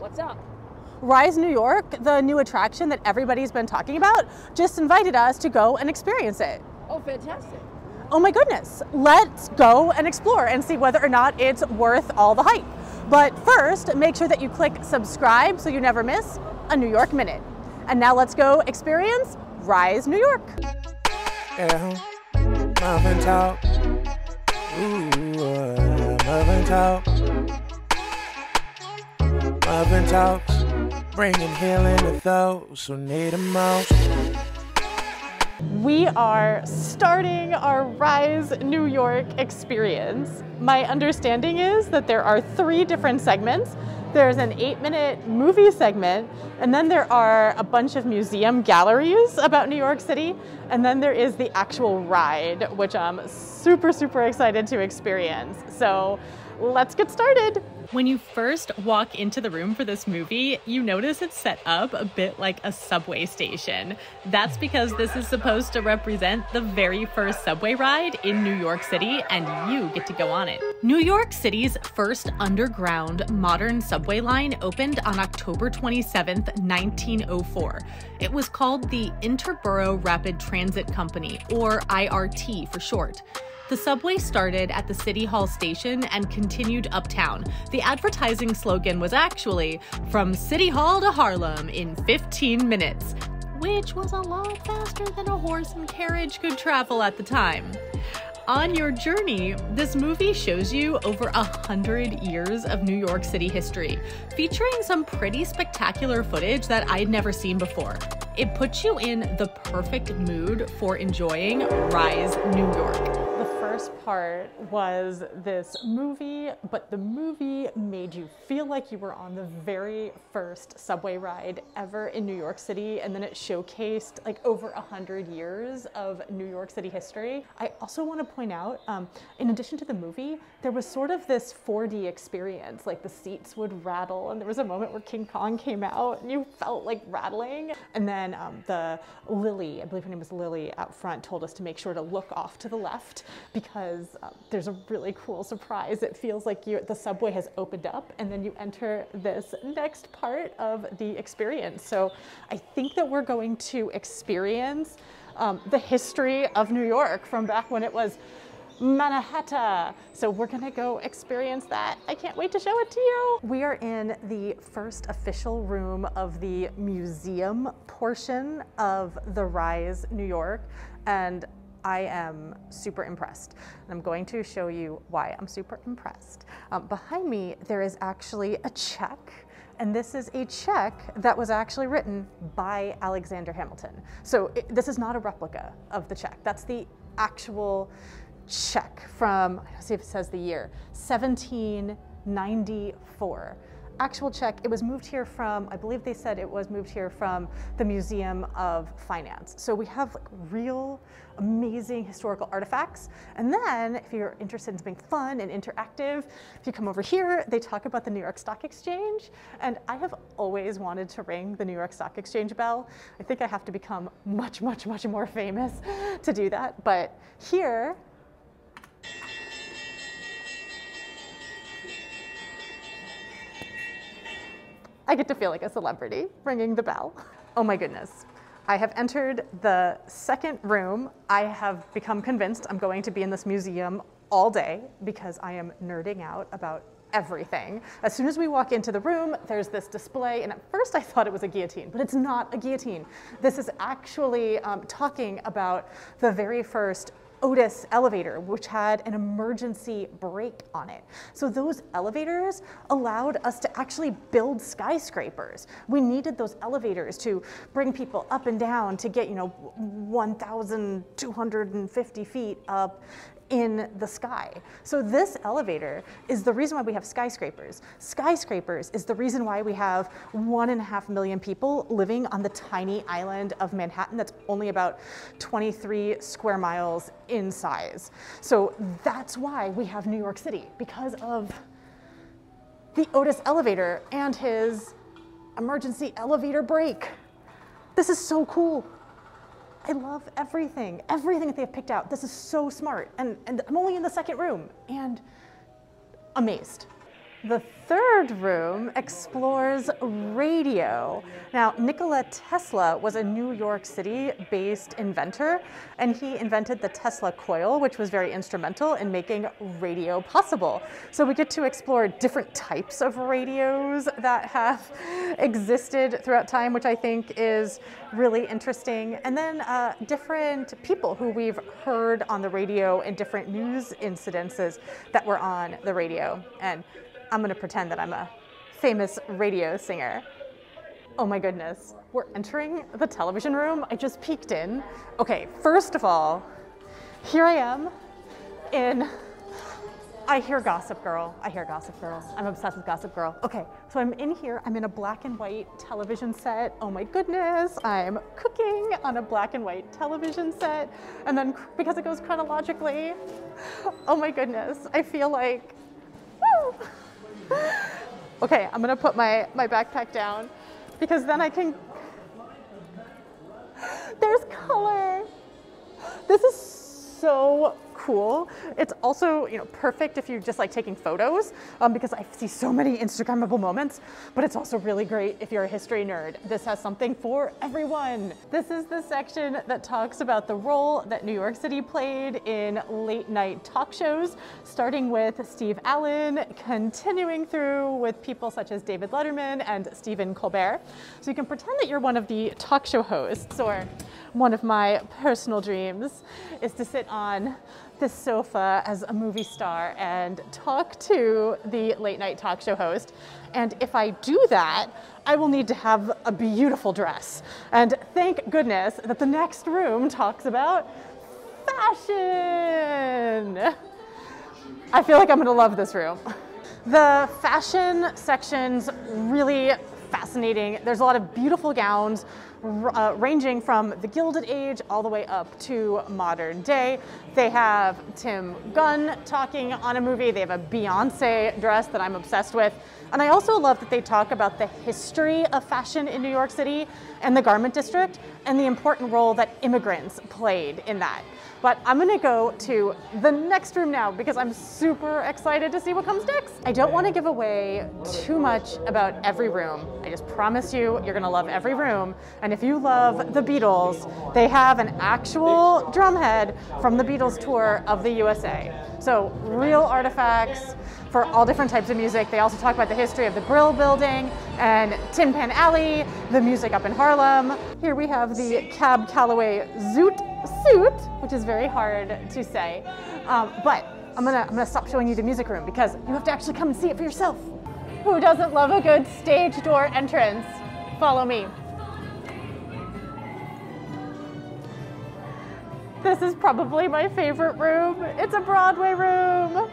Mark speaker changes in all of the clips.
Speaker 1: What's up?
Speaker 2: Rise New York, the new attraction that everybody's been talking about, just invited us to go and experience it.
Speaker 1: Oh, fantastic.
Speaker 2: Oh my goodness, let's go and explore and see whether or not it's worth all the hype. But first, make sure that you click subscribe so you never miss a New York Minute. And now let's go experience Rise New York.
Speaker 3: Yeah, muffin talk. Ooh, muffin talk. Muffin talks, bringing healing to those who need them most.
Speaker 2: We are starting our Rise New York experience. My understanding is that there are 3 different segments. There's an 8-minute movie segment, and then there are a bunch of museum galleries about New York City, and then there is the actual ride, which I'm super, super excited to experience. So let's get started. When you first walk into the room for this movie, you notice it's set up a bit like a subway station. That's because this is supposed to represent the very first subway ride in New York City, and you get to go on it. New York City's first underground modern subway line opened on October 27th, 1904. It was called the Interborough Rapid Transit Company, or IRT for short. The subway started at the City Hall station and continued uptown. The advertising slogan was actually, "From City Hall to Harlem in 15 minutes," which was a lot faster than a horse and carriage could travel at the time. On your journey, this movie shows you over 100 years of New York City history, featuring some pretty spectacular footage that I'd never seen before. It puts you in the perfect mood for enjoying Rise New York. The first part was this movie, but the movie made you feel like you were on the very first subway ride ever in New York City, and then it showcased like over 100 years of New York City history. I also want to point out, in addition to the movie, there was sort of this 4D experience, like the seats would rattle, and there was a moment where King Kong came out and you felt like rattling. And then the Lily, I believe her name was Lily, out front told us to make sure to look off to the left because there's a really cool surprise. It feels like the subway has opened up and then you enter this next part of the experience. So I think that we're going to experience the history of New York from back when it was Manhattan. So we're gonna go experience that. I can't wait to show it to you. We are in the first official room of the museum portion of the Rise New York, and I am super impressed. And I'm going to show you why I'm super impressed. Behind me, there is actually a check. And this is a check that was actually written by Alexander Hamilton. So this is not a replica of the check. That's the actual check from, let's see if it says the year, 1794. Actual check. It was moved here from, I believe they said it was moved here from the Museum of Finance. So we have like real amazing historical artifacts. And then if you're interested in something fun and interactive, if you come over here, they talk about the New York Stock Exchange. And I have always wanted to ring the New York Stock Exchange bell. I think I have to become much, much, much more famous to do that. But here, I get to feel like a celebrity ringing the bell. Oh my goodness. I have entered the second room. I have become convinced I'm going to be in this museum all day because I am nerding out about everything. As soon as we walk into the room, there's this display, and at first I thought it was a guillotine, but it's not a guillotine. This is actually talking about the very first Otis elevator, which had an emergency brake on it. So those elevators allowed us to actually build skyscrapers. We needed those elevators to bring people up and down to get, 1,250 feet up in the sky. So this elevator is the reason why we have skyscrapers. Skyscrapers is the reason why we have 1.5 million people living on the tiny island of Manhattan that's only about 23 square miles in size. So that's why we have New York City, because of the Otis elevator and his emergency elevator brake. This is so cool. I love everything that they've picked out. This is so smart. And I'm only in the second room and amazed. The third room explores radio. Now, Nikola Tesla was a New York City-based inventor, and he invented the Tesla coil, which was very instrumental in making radio possible. So we get to explore different types of radios that have existed throughout time, which I think is really interesting. And then different people who we've heard on the radio in different news incidences that were on the radio. And I'm gonna pretend that I'm a famous radio singer. Oh my goodness, we're entering the television room. I just peeked in. Okay, first of all, here I am in, I hear Gossip Girl. I'm obsessed with Gossip Girl. Okay, so I'm in here, I'm in a black and white television set. Oh my goodness, I'm cooking on a black and white television set. And then because it goes chronologically, oh my goodness, I feel like, woo! Okay, I'm gonna put my backpack down because then I can, there's color. This is so cool. It's also, perfect if you're just like taking photos because I see so many Instagrammable moments, but it's also really great if you're a history nerd. This has something for everyone. This is the section that talks about the role that New York City played in late night talk shows, starting with Steve Allen, continuing through with people such as David Letterman and Stephen Colbert. So you can pretend that you're one of the talk show hosts, or one of my personal dreams is to sit on this sofa as a movie star and talk to the late night talk show host. And if I do that, I will need to have a beautiful dress. And thank goodness that the next room talks about fashion. I feel like I'm gonna love this room. The fashion section's really fascinating. There's a lot of beautiful gowns ranging from the Gilded Age all the way up to modern day. They have Tim Gunn talking on a movie. They have a Beyonce dress that I'm obsessed with. And I also love that they talk about the history of fashion in New York City and the garment district and the important role that immigrants played in that. But I'm gonna go to the next room now because I'm super excited to see what comes next. I don't wanna give away too much about every room. I just promise you, you're gonna love every room. And if you love the Beatles, they have an actual drumhead from the Beatles tour of the USA. So real artifacts for all different types of music. They also talk about the history of the Brill Building and Tin Pan Alley, the music up in Harlem. Here we have the Cab Calloway Zoot suit, which is very hard to say. But I'm gonna stop showing you the music room because you have to actually come and see it for yourself. Who doesn't love a good stage door entrance? Follow me. This is probably my favorite room. It's a Broadway room.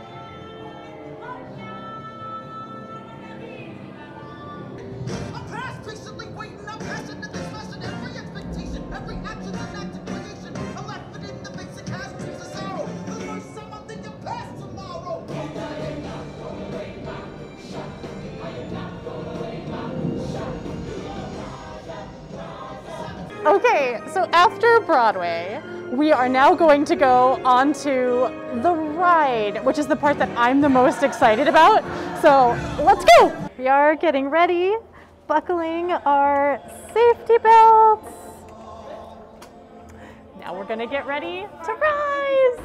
Speaker 2: Okay, so after Broadway, we are now going to go on to the ride, which is the part that I'm the most excited about. So let's go. We are getting ready, buckling our safety belts. Now we're gonna get ready to rise.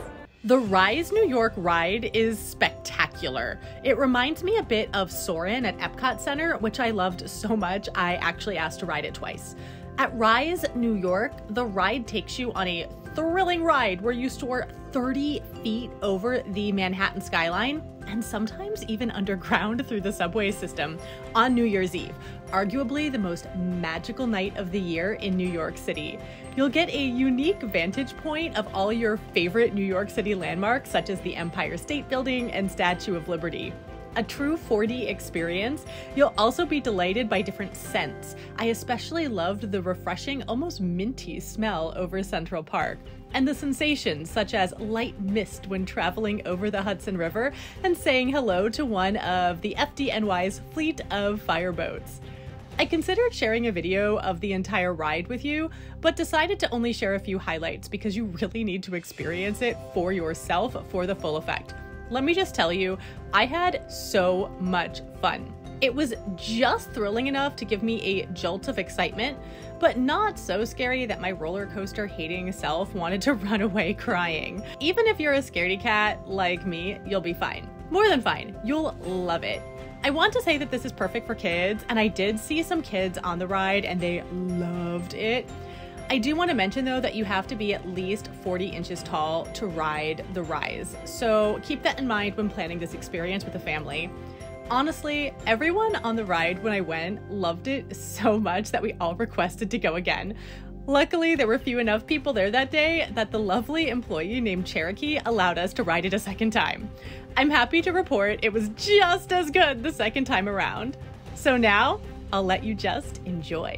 Speaker 1: The Rise New York ride is spectacular. It reminds me a bit of Soarin' at Epcot Center, which I loved so much I actually asked to ride it twice. At Rise New York, the ride takes you on a thrilling ride where you soar 30 feet over the Manhattan skyline and sometimes even underground through the subway system on New Year's Eve, arguably the most magical night of the year in New York City. You'll get a unique vantage point of all your favorite New York City landmarks, such as the Empire State Building and Statue of Liberty. A true 4D experience. You'll also be delighted by different scents. I especially loved the refreshing, almost minty smell over Central Park, and the sensations such as light mist when traveling over the Hudson River and saying hello to one of the FDNY's fleet of fireboats. I considered sharing a video of the entire ride with you, but decided to only share a few highlights because you really need to experience it for yourself for the full effect. Let me just tell you, I had so much fun. It was just thrilling enough to give me a jolt of excitement, but not so scary that my roller coaster hating self wanted to run away crying. Even if you're a scaredy cat like me, you'll be fine. More than fine, you'll love it. I want to say that this is perfect for kids, and I did see some kids on the ride and they loved it. I do want to mention though that you have to be at least 40 inches tall to ride the Rise, so keep that in mind when planning this experience with a family. Honestly, everyone on the ride when I went loved it so much that we all requested to go again. Luckily, there were few enough people there that day that the lovely employee named Cherokee allowed us to ride it a second time. I'm happy to report it was just as good the second time around. So now, I'll let you just enjoy.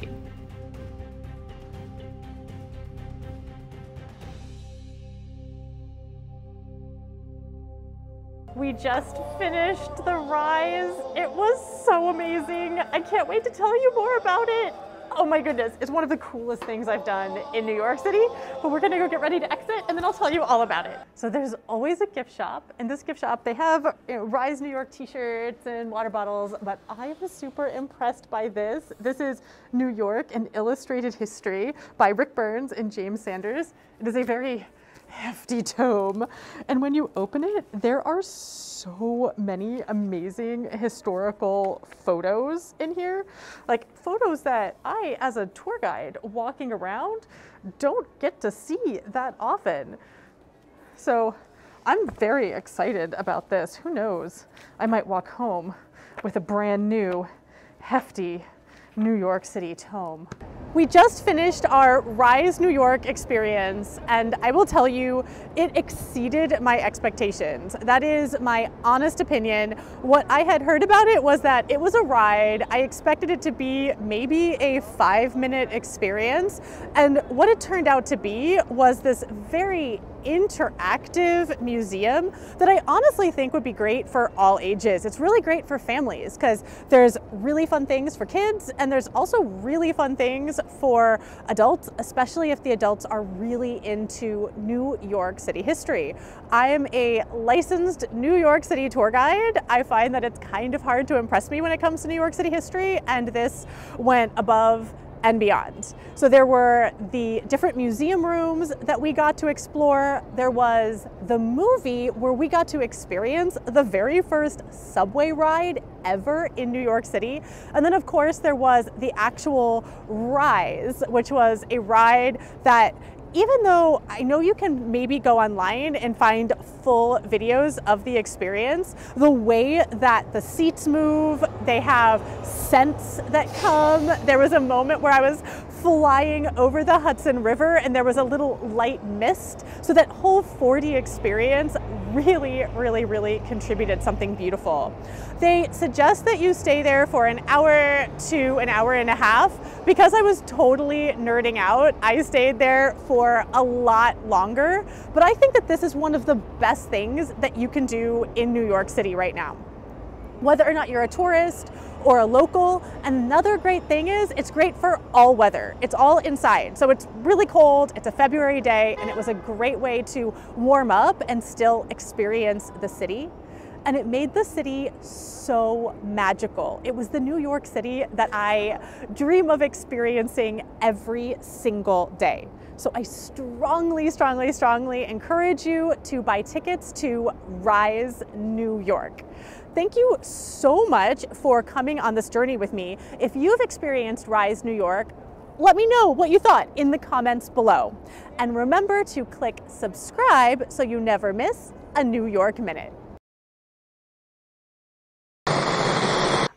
Speaker 2: We just finished the Rise. It was so amazing. I can't wait to tell you more about it. Oh my goodness, it's one of the coolest things I've done in New York City, but we're gonna go get ready to exit and then I'll tell you all about it. So there's always a gift shop. In this gift shop, they have Rise New York t-shirts and water bottles, but I was super impressed by this. This is New York, an Illustrated History by Rick Burns and James Sanders. It is a very hefty tome, and when you open it, there are so many amazing historical photos in here, like photos that I, as a tour guide walking around, don't get to see that often. So I'm very excited about this. Who knows, I might walk home with a brand new hefty New York City tome. We just finished our Rise New York experience, and I will tell you, it exceeded my expectations. That is my honest opinion. What I had heard about it was that it was a ride. I expected it to be maybe a 5-minute experience, and what it turned out to be was this very interactive museum that I honestly think would be great for all ages. It's really great for families because there's really fun things for kids, and there's also really fun things for adults, especially if the adults are really into New York City history. I am a licensed New York City tour guide. I find that it's kind of hard to impress me when it comes to New York City history, and this went above and beyond. So there were the different museum rooms that we got to explore. There was the movie where we got to experience the very first subway ride ever in New York City. And then of course there was the actual Rise, which was a ride that, even though I know you can maybe go online and find full videos of the experience, the way that the seats move, they have scents that come. There was a moment where I was flying over the Hudson River and there was a little light mist. So that whole 4D experience really contributed something beautiful. They suggest that you stay there for an hour to an hour and a half. Because I was totally nerding out, I stayed there for a lot longer, but I think that this is one of the best things that you can do in New York City right now. Whether or not you're a tourist or a local, another great thing is it's great for all weather. It's all inside, so it's really cold, it's a February day, and it was a great way to warm up and still experience the city. And it made the city so magical. It was the New York City that I dream of experiencing every single day. So I strongly encourage you to buy tickets to Rise New York. Thank you so much for coming on this journey with me. If you've experienced Rise New York, let me know what you thought in the comments below. And remember to click subscribe so you never miss a New York Minute.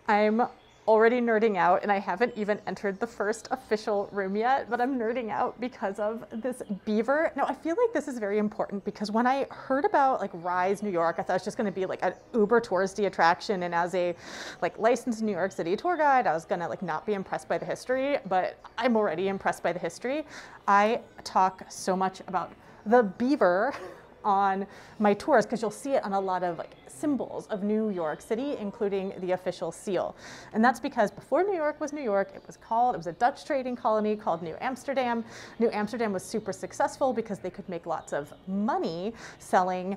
Speaker 2: I'm already nerding out, and I haven't even entered the first official room yet, but I'm nerding out because of this beaver. Now, I feel like this is very important because when I heard about like Rise New York, I thought it was just going to be like an uber touristy attraction, and as a like licensed New York City tour guide, I was gonna like not be impressed by the history, but I'm already impressed by the history. I talk so much about the beaver on my tours because you'll see it on a lot of like symbols of New York City, including the official seal. And that's because before New York was New York, it was a Dutch trading colony called New Amsterdam. New Amsterdam was super successful because they could make lots of money selling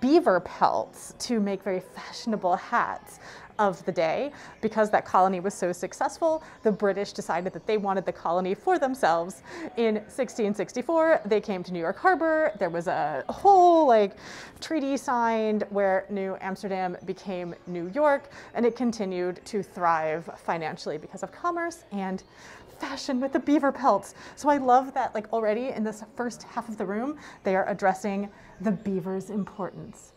Speaker 2: beaver pelts to make very fashionable hats of the day. Because that colony was so successful, the British decided that they wanted the colony for themselves. In 1664, they came to New York Harbor. There was a whole treaty signed where New Amsterdam became New York, and it continued to thrive financially because of commerce and fashion with the beaver pelts. So I love that already in this first half of the room, they are addressing the beaver's importance.